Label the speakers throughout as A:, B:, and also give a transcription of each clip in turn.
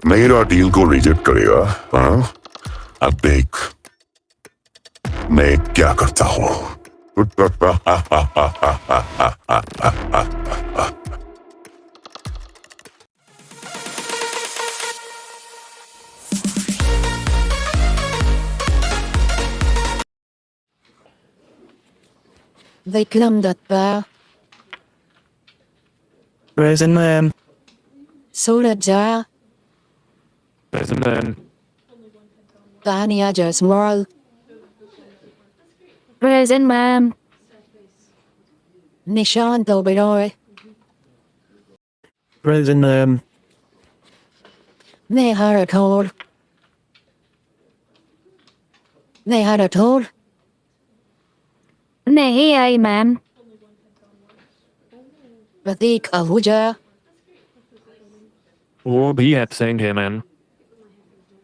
A: मेरा डील को रिजेक्ट करेगा? हाँ, अब देख मैं क्या करता हूँ।
B: Vikram Datta,
C: Present, ma'am.
B: Suraja,
C: Present, ma'am.
B: Tanya Jaswal,
D: Present, ma'am.
B: Nishant Oberoi,
C: Present, ma'am.
B: Neha Rathod, Neha Rathod,
D: नहीं आई मैम।
B: Pratik Ahuja,
C: वो भी एब्सेंट है मैम।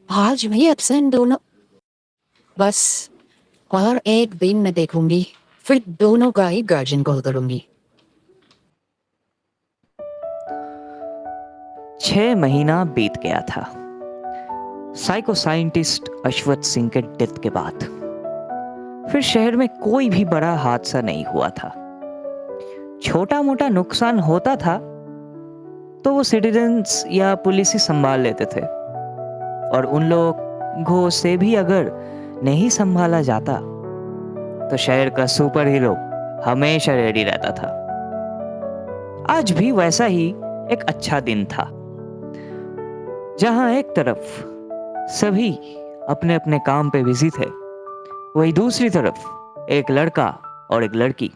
B: आज भी एब्सेंट दोनों। बस और एक दिन मैं देखूंगी, फिर दोनों का ही गार्जियन कॉल करूंगी।
E: 6 महीना बीत गया था साइको साइंटिस्ट अश्वथ सिंह के डेथ के बाद। फिर शहर में कोई भी बड़ा हादसा नहीं हुआ था। छोटा मोटा नुकसान होता था तो वो सिटीजन्स या पुलिस ही संभाल लेते थे, और उन लोगों से भी अगर नहीं संभाला जाता तो शहर का सुपर हीरो हमेशा रेडी रहता था। आज भी वैसा ही एक अच्छा दिन था, जहां एक तरफ सभी अपने अपने काम पे बिजी थे, वही दूसरी तरफ एक लड़का और एक लड़की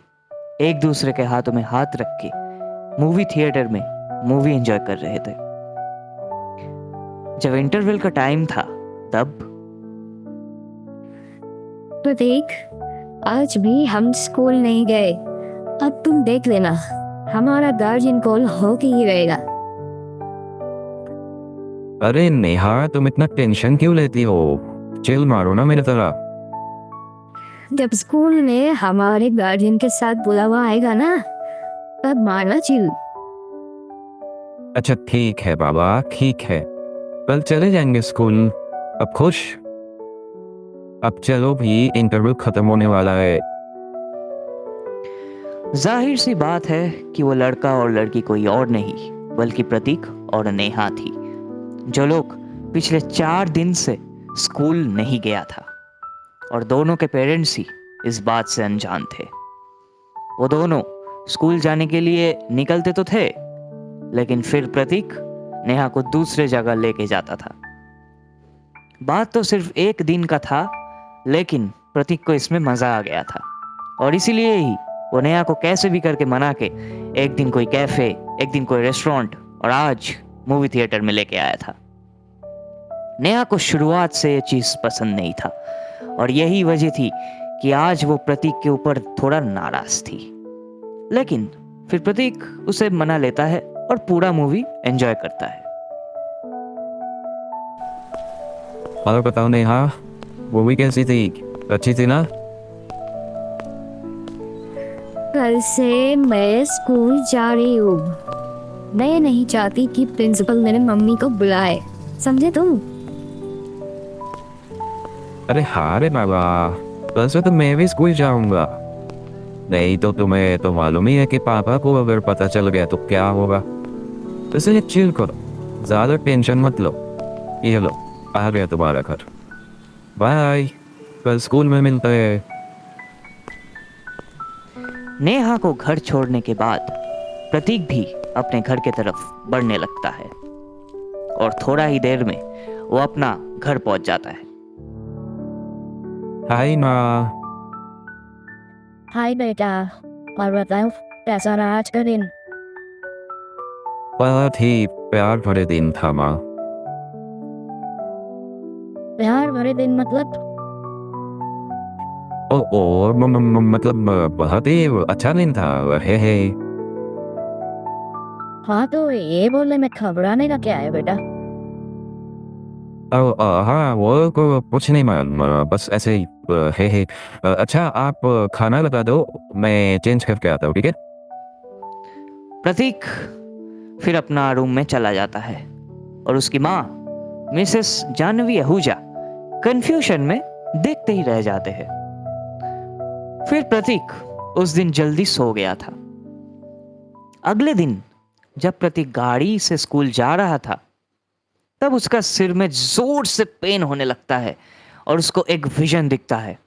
E: एक दूसरे के हाथों में हाथ रख के मूवी थिएटर में मूवी एंजॉय कर रहे थे। जब इंटरवल का टाइम था तब
D: प्रतीक, आज भी हम स्कूल नहीं गए। अब तुम देख लेना, हमारा गार्जियन कॉल हो के ही रहेगा।
F: अरे नेहा, तुम इतना टेंशन क्यों लेती हो? चिल मारो ना मेरी तरह।
D: जब स्कूल में हमारे गार्जियन के साथ बुलावा आएगा ना, तब मारना चिल।
F: अच्छा ठीक है बाबा, ठीक है, कल चले जाएंगे स्कूल। अब खुश? अब चलो भी, इंटरव्यू खत्म होने वाला है।
E: जाहिर सी बात है कि वो लड़का और लड़की कोई और नहीं बल्कि प्रतीक और नेहा थी, जो लोग पिछले 4 दिन से स्कूल नहीं गया था, और दोनों के पेरेंट्स ही इस बात से अनजान थे। वो दोनों स्कूल जाने के लिए निकलते तो थे, लेकिन फिर प्रतीक नेहा को दूसरे जगह लेके जाता था। बात तो सिर्फ एक दिन का था, लेकिन प्रतीक को इसमें मजा आ गया था, और इसीलिए ही वो नेहा को कैसे भी करके मना के एक दिन कोई कैफे, एक दिन कोई रेस्टोरेंट और आज मूवी थिएटर में लेके आया था। नेहा को शुरुआत से ये चीज पसंद नहीं था, और यही वजह थी कि आज वो प्रतीक के ऊपर थोड़ा नाराज थी। लेकिन फिर प्रतीक उसे मना लेता है और पूरा मूवी एंजॉय करता है।
F: और बताओ नेहा, मूवी कैसी थी? अच्छी थी ना?
D: कल से मैं स्कूल जा रही हूँ। मैं नहीं चाहती कि प्रिंसिपल मेरे मम्मी को बुलाए, समझे तुम?
F: अरे हाँ रे बाबा, कल से तो मैं भी स्कूल जाऊंगा। नहीं तो तुम्हें तो मालूम ही है कि पापा को अगर पता चल गया तो क्या होगा। इसलिए चिल करो, ज्यादा टेंशन मत लो। ये लो, आ गया तुम्हारा घर। बाय, कल स्कूल में मिलते हैं।
E: नेहा को घर छोड़ने के बाद प्रतीक भी अपने घर के तरफ बढ़ने लगता है, और थोड़ा ही देर में वो अपना घर पहुंच जाता है।
F: हाय माँ।
D: हाय बेटा, और बताओ कैसा रहा आज का दिन?
F: बहुत ही प्यार भरे दिन था माँ।
D: प्यार भरे दिन मतलब?
F: मतलब बहुत ही अच्छा दिन था। हे।
D: हाँ तो ये बोलने में घबराने का क्या है बेटा?
F: हाँ, वो को कुछ नहीं मालूम, बस ऐसे ही हे। अच्छा आप खाना लगा दो, मैं चेंज करके आता हूँ, ठीक है?
E: प्रतीक फिर अपना रूम में चला जाता है, और उसकी माँ मिसेस जानवी आहूजा कंफ्यूजन में देखते ही रह जाते हैं। फिर प्रतीक उस दिन जल्दी सो गया था। अगले दिन जब प्रतीक गाड़ी से स्कूल जा रहा था तब उसका सिर में जोर से पेन होने लगता है और उसको एक विजन दिखता है।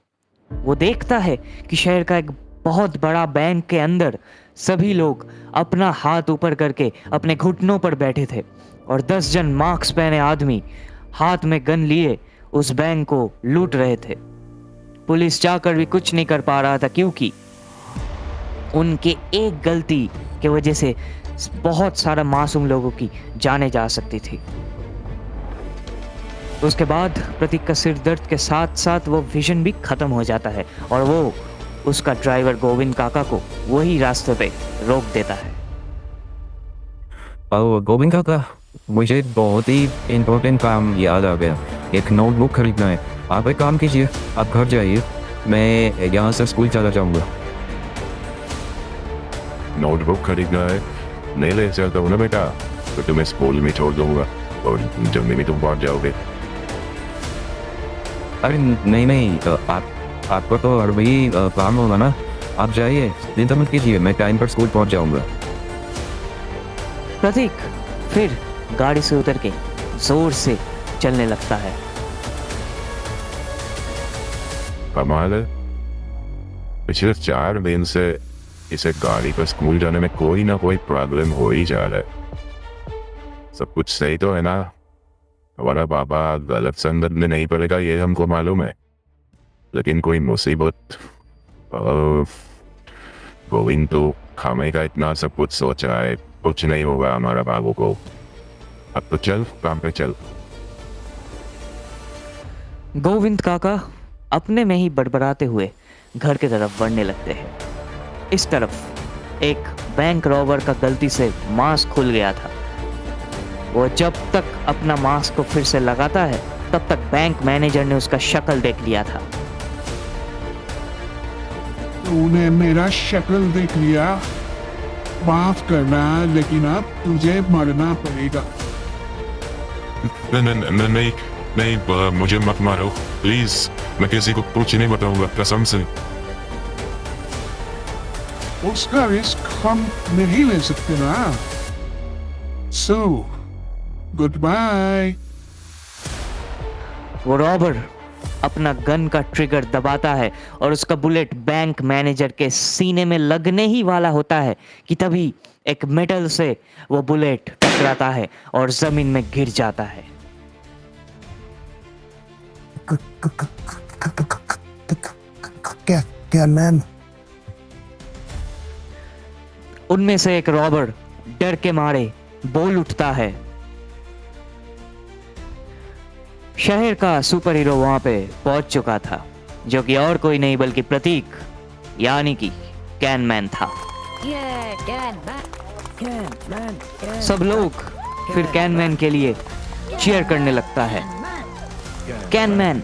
E: वो देखता है कि शहर का एक बहुत बड़ा बैंक के अंदर सभी लोग अपना हाथ ऊपर करके अपने घुटनों पर बैठे थे और 10 जन मास्क पहने आदमी हाथ में गन लिए उस बैंक को लूट रहे थे। पुलिस जाकर भी कुछ नहीं कर पा रहा था क्योंकि उनके एक गलती की वजह से बहुत सारा मासूम लोगों की जानें जा सकती थी। उसके बाद प्रतीक का सिर दर्द के साथ साथ वो विजन भी खत्म हो जाता है और वो उसका ड्राइवर गोविंद काका को वही रास्ते पे रोक देता है।
F: गोविंद काका, मुझे बहुत ही इम्पोर्टेंट काम याद आ गया। एक नोटबुक खरीदना है। आप एक काम कीजिए, आप घर जाइए, मैं यहाँ से स्कूल चला जाऊँगा।
A: नोटबुक खरीदना है? नहीं ले चलता हूँ ना बेटा, तो तुम्हें स्कूल में छोड़ दूंगा और जल्दी में तुम पहुँच जाओगे।
F: अरे नहीं, आपको तो हर वही काम होगा ना। आप जाइए, चिंता मत कीजिए, मैं टाइम पर स्कूल पहुँच जाऊँगा।
E: प्रतीक फिर गाड़ी से उतर के जोर से चलने लगता है।
A: कमाल है, पिछले 4 दिन से इसे गाड़ी पर स्कूल जाने में कोई ना कोई प्रॉब्लम हो ही जा रहा है। सब कुछ सही तो है ना? हमारा पापा गलत संगत में नहीं पड़ेगा ये हमको मालूम है, लेकिन कोई मुसीबत गोविंद तो खामे का इतना सब कुछ सोचा है, कुछ नहीं होगा हमारा बाबू को। अब तो चल, काम पे चल।
E: गोविंद काका अपने में ही बड़बड़ाते हुए घर की तरफ बढ़ने लगते हैं। इस तरफ एक बैंक रॉबर का गलती से मास्क खुल गया था। वो जब तक अपना मास्क को फिर से लगाता है तब तक बैंक मैनेजर ने उसका शक्ल देख लिया था।
G: तूने मेरा शक्ल देख लिया, माफ करना, लेकिन अब तुझे मरना पड़ेगा।
A: नहीं, मुझे मत मारो प्लीज, मैं किसी को कुछ नहीं बताऊंगा कसम से।
G: उसका रिस्क हम नहीं ले सकते ना। So goodbye.
E: वो रॉबर अपना गन का ट्रिगर दबाता है और उसका बुलेट बैंक मैनेजर के सीने में लगने ही वाला होता है कि तभी एक मेटल से वो बुलेट टकराता है और जमीन में गिर जाता है।
G: क्या मैन?
E: उनमें से एक रॉबर डर के मारे बोल उठता है। शहर का सुपर हीरो वहां पे पहुंच चुका था, जो कि और कोई नहीं बल्कि प्रतीक यानी कि कैनमैन था। सब लोग फिर कैनमैन के लिए चीयर करने लगता है। कैनमैन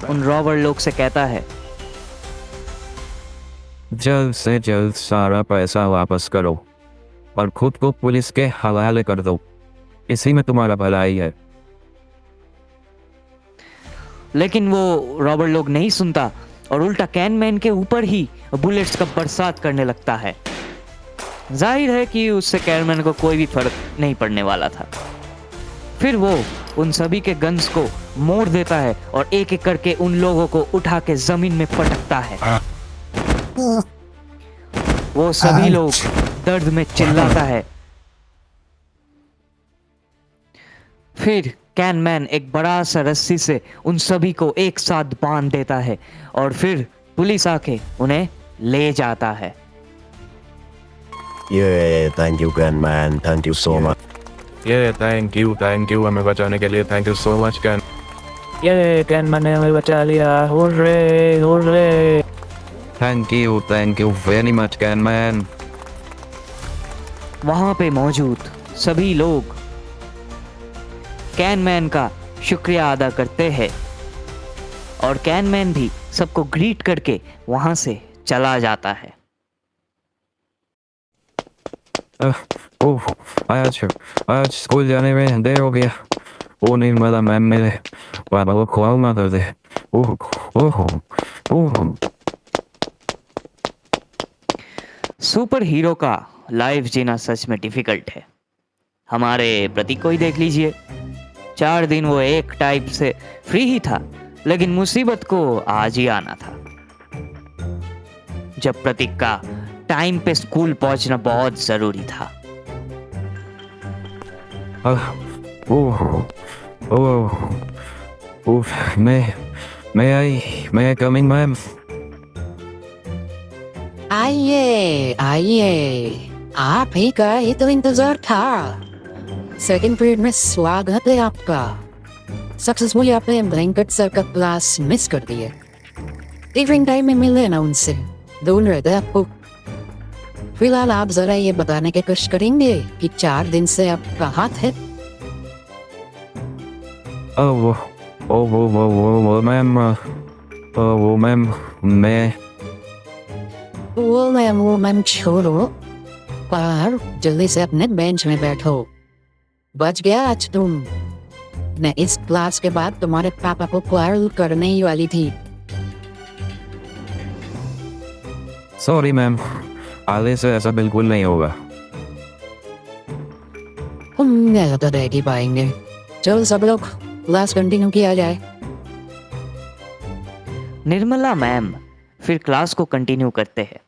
E: उन रॉबर लोग से कहता है,
F: जल्द से जल्द सारा पैसा वापस करो और खुद को पुलिस के हवाले कर दो, इसी में तुम्हारा भलाई है।
E: लेकिन वो रॉबर लोग नहीं सुनता और उल्टा कैनमैन के ऊपर ही बुलेट्स का बरसात करने लगता है। जाहिर है कि उससे कैनमैन को कोई भी फर्क नहीं पड़ने वाला था। फिर वो उन सभी के गन्स को मोड़ देता है और एक एक करके उन लोगों को उठा के जमीन में पटकता है। वो सभी लोग दर्द में चिल्लाता है। फिर कैनमैन एक बड़ा सा रस्सी से उन सभी को एक साथ बांध देता है और फिर पुलिस आके उन्हें ले जाता है।
H: Thank you, Gunman. Thank you so much.
C: Thank you हमें बचाने के लिए, thank you so much can.
I: ये कैनमैन ने हमें बचा लिया, hurray hurray.
F: Thank you very much Canman.
E: वहां पे मौजूद सभी लोग कैनमैन का शुक्रिया अदा करते हैं और कैनमैन भी सबको ग्रीट करके वहां से चला जाता है।
F: ओह, आज स्कूल जाने में देर हो गया। वो नहीं वाला मैम मेरे बाबा को खुआओ ना कर दे। ओह ओह ओह।
E: सुपर हीरो का लाइफ जीना सच में डिफिकल्ट है। हमारे प्रतीक को ही देख लीजिए, 4 दिन वो एक टाइप से फ्री ही था, लेकिन मुसीबत को आज ही आना था। जब प्रतीक का टाइम पे स्कूल पहुंचना बहुत जरूरी था।
F: ओह ओह ओह। मैं कमिंग मैम।
B: आइए आइए, आप ही का ही तो इंतजार था। सेकंड पीरियड में स्वागत है आपका। सक्सेसफुली आपने वेंकट सर का क्लास मिस कर दिया। टिफिन टाइम में मिले ना उनसे, ढूंढ रहे थे आपको। फिलहाल आप जरा ये बताने की कोशिश करेंगे कि 4 दिन से आप कहाँ थे?
F: वो मैम, वो मैम मैं
B: वो मैम छोड़ो, पर जल्दी से अपने बेंच में बैठो। बच गया आज तुम। मैं इस क्लास के बाद तुम्हारे पापा को कॉल करने ही वाली थी।
F: सॉरी मैम, आगे से ऐसा बिल्कुल नहीं होगा।
B: हम नहीं तो देख ही पाएंगे। चलो सब लोग क्लास कंटिन्यू किया जाए।
E: निर्मला मैम फिर क्लास को कंटिन्यू करते हैं।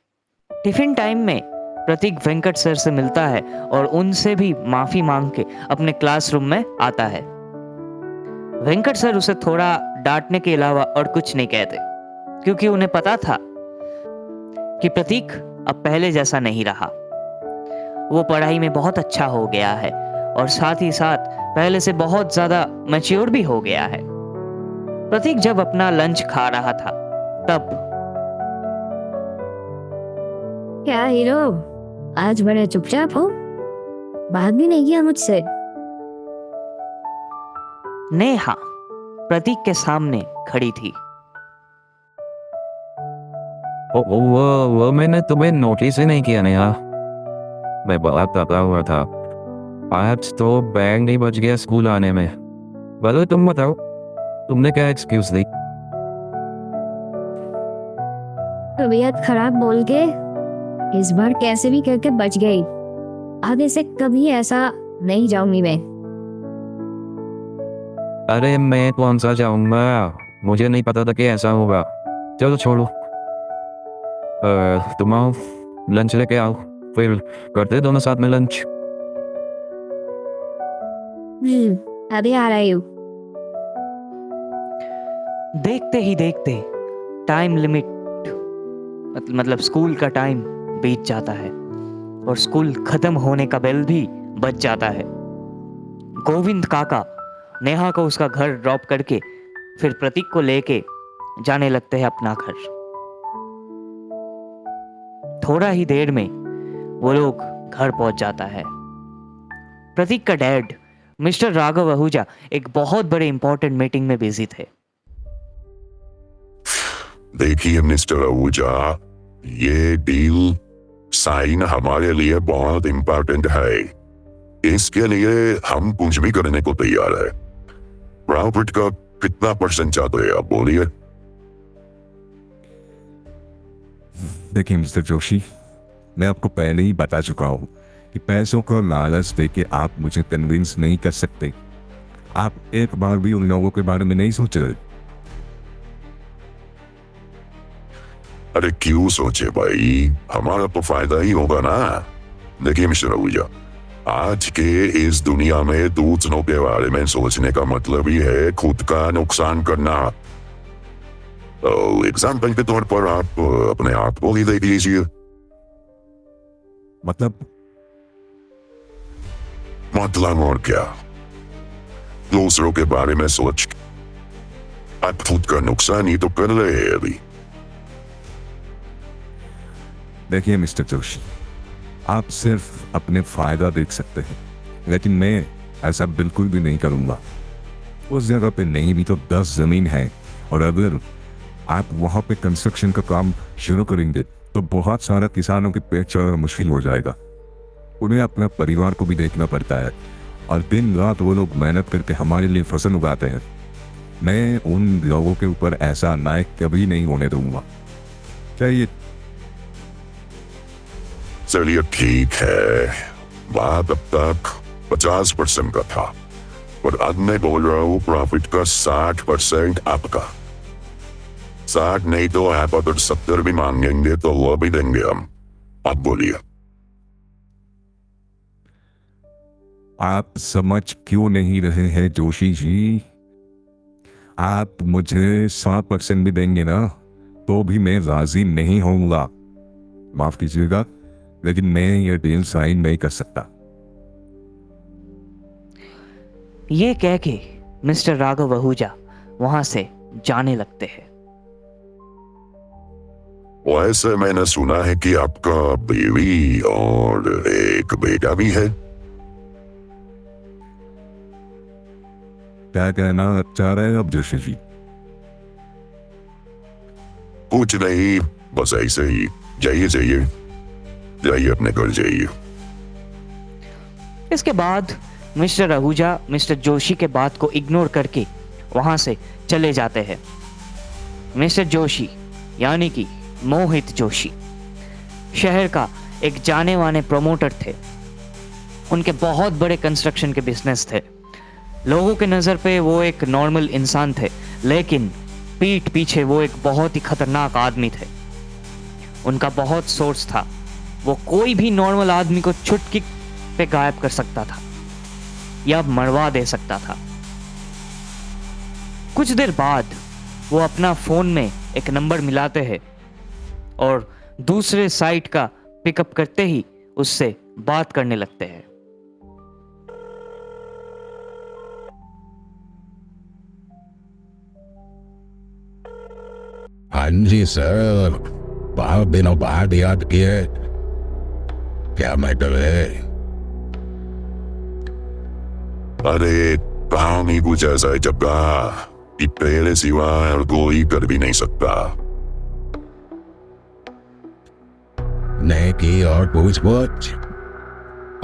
E: टिफिन टाइम में प्रतीक वेंकट सर से मिलता है और उनसे भी माफी मांग के अपने क्लासरूम में आता है। वेंकट सर उसे थोड़ा डांटने के अलावा और कुछ नहीं कहते, क्योंकि उन्हें पता था कि प्रतीक अब पहले जैसा नहीं रहा। वो पढ़ाई में बहुत अच्छा हो गया है और साथ ही साथ पहले से बहुत ज्यादा मैच्योर भी हो गया है। प्रतीक जब अपना लंच खा रहा था तब
D: क्या हीरो, आज बड़े चुपचाप हो, बात भी नहीं किया मुझसे।
E: नेहा प्रतीक के सामने खड़ी थी।
F: वो मैंने तुम्हें नोटिस ही नहीं किया नेहा। मैं बहुत थका हुआ था, आज तो बैंड नहीं बज गया स्कूल आने में। बोलो तुम बताओ, तुमने क्या एक्सक्यूज दी?
D: तबीयत खराब बोल के इस बार कैसे भी करके बच गई। आगे से कभी ऐसा नहीं जाऊंगी मैं।
F: अरे मैं कौन सा जाऊंगा, मुझे नहीं पता था कि ऐसा होगा। चलो छोड़ो, तुम आओ लंच लेके आओ, फिर करते दोनों साथ में लंच।
D: अभी आ रही हूँ।
E: देखते ही देखते टाइम लिमिट मतलब स्कूल का टाइम बीत जाता है और स्कूल खत्म होने का बेल भी बज जाता है। गोविंद काका नेहा को उसका घर ड्रॉप करके फिर प्रतीक को लेके जाने लगते हैं अपना घर। थोड़ा ही देर में वो लोग घर पहुंच जाता है। प्रतीक का डैड मिस्टर राघव आहूजा एक बहुत बड़े इंपॉर्टेंट मीटिंग में बिजी थे।
J: देखिए मिस्टर आहूजा, ये डील साइन हमारे लिए बहुत इंपॉर्टेंट है। इसके लिए हम कुछ भी करने को तैयार है। प्रॉफिट का कितना % चाहते हैं आप बोलिए?
G: देखिए मिस्टर जोशी, मैं आपको पहले ही बता चुका हूँ कि पैसों का लालच देके आप मुझे कन्विंस नहीं कर सकते। आप एक बार भी उन लोगों के बारे में नहीं सोच रहे।
J: अरे क्यों सोचे भाई, हमारा तो फायदा ही होगा ना। देखिए मिस्टर आहूजा, आज के इस दुनिया में दूसरों के बारे में सोचने का मतलब ही है खुद का नुकसान करना। तो एग्जाम्पल के तौर पर आप अपने आप को ही देख लीजिए।
G: मतलब
J: और क्या, दूसरों के बारे में सोच आप खुद का नुकसान ही तो कर रहे हैं अभी।
G: देखिए मिस्टर जोशी, आप सिर्फ अपने फायदा देख सकते हैं, लेकिन मैं ऐसा बिल्कुल भी नहीं करूंगा। उस जगह पे नहीं भी तो 10 जमीन है, और अगर आप वहां पे कंस्ट्रक्शन का काम शुरू करेंगे तो बहुत सारा किसानों के पेट चलना मुश्किल हो जाएगा। उन्हें अपना परिवार को भी देखना पड़ता है, और दिन रात वो लोग मेहनत करके हमारे लिए फसल उगाते हैं। मैं उन लोगों के ऊपर ऐसा अन्याय कभी नहीं होने दूंगा। चाहिए
J: चलिए ठीक है, बात अब तक 50% का था, पर अब मैं बोल रहा हूँ प्रॉफिट का 60% आपका। 60 नहीं तो आप अगर 70 भी मांगेंगे तो वो भी देंगे हम। आप बोलिए।
G: आप समझ क्यों नहीं रहे हैं जोशी जी? आप मुझे 100% भी देंगे ना तो भी मैं राजी नहीं होऊंगा। माफ कीजिएगा, लेकिन मैं ये डील साइन नहीं कर सकता।
E: ये कह के मिस्टर राघव आहूजा वहां से जाने लगते हैं।
J: वैसे मैंने सुना है कि आपका बीवी और एक बेटा भी है।
G: क्या कहना चाह रहे हैं अब जोशी जी?
J: कुछ नहीं, बस ऐसे ही। जाइए जाइए जाइए, अपने घर जाइए।
E: इसके बाद मिस्टर आहूजा मिस्टर जोशी के बात को इग्नोर करके वहां से चले जाते हैं। मिस्टर जोशी यानी कि मोहित जोशी शहर का एक जाने माने प्रमोटर थे। उनके बहुत बड़े कंस्ट्रक्शन के बिजनेस थे। लोगों के नज़र पे वो एक नॉर्मल इंसान थे, लेकिन पीठ पीछे वो एक बहुत ही खतरनाक आदमी थे। उनका बहुत सोर्स था। वो कोई भी नॉर्मल आदमी को चुटकी पे गायब कर सकता था या मरवा दे सकता था। कुछ देर बाद वो अपना फोन में एक नंबर मिलाते हैं और दूसरे साइट का पिकअप करते ही उससे बात करने लगते हैं।
K: हाँ जी सर, बहुत दिनों बाद याद किए। क्या मैटर है?
J: अरे काम ही कुछ ऐसा है जग्गा कि तेरे सिवा और कोई कर भी नहीं सकता।
K: नहीं की और पूछ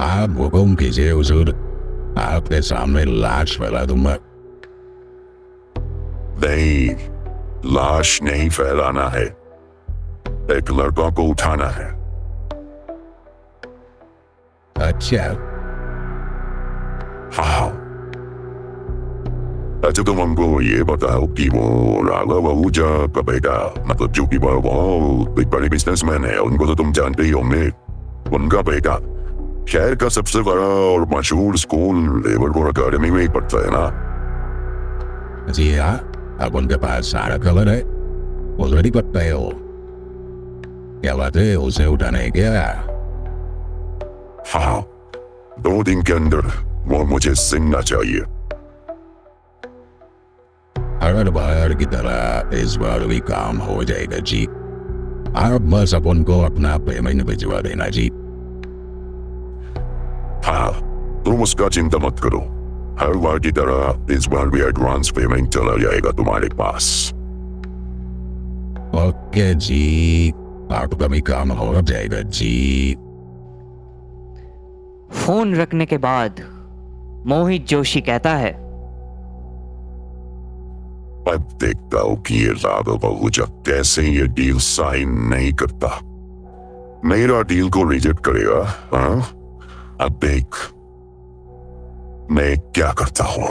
K: आप हुक्म कीजिए हुजूर, आपके सामने लाश फैला दूंगा।
J: नहीं, लाश नहीं फैलाना है, एक लड़का को उठाना है।
K: अच्छा,
J: हाँ। अच्छा तुम हमको ये बताओ कि वो राघव आहूजा का बेटा, मतलब जो कि बहुत एक बड़े बिजनेसमैन है, उनको तो तुम जानते ही होंगे। उनका बेटा शहर का सबसे बड़ा और मशहूर स्कूल लेवरकोर अकेडमी में ही पढ़ता है ना?
K: जी हाँ, अब उनके पास सारा खबर है, ऑलरेडी पता है हो। क्या बात है, उसे उठाने गया?
J: हाँ, 2 दिन के अंदर वो मुझे सिंगना चाहिए।
K: हर बार की तरह इस बार भी काम हो जाएगा जी। आप बस अब उनको अपना पेमेंट भिजवा देना जी।
J: हाँ, तुम उसका चिंता मत करो। हर बार की तरह इस बार भी एडवांस पेमेंट चला जाएगा तुम्हारे पास।
K: ओके जी, आपका भी काम हो जाएगा जी।
E: फोन रखने के बाद मोहित जोशी कहता है,
J: अब देखता हूं कि ये राघव आहूजा कैसे ये डील साइन नहीं करता। मेरा डील को रिजेक्ट करेगा। हाँ, अब देख मैं क्या करता हूं।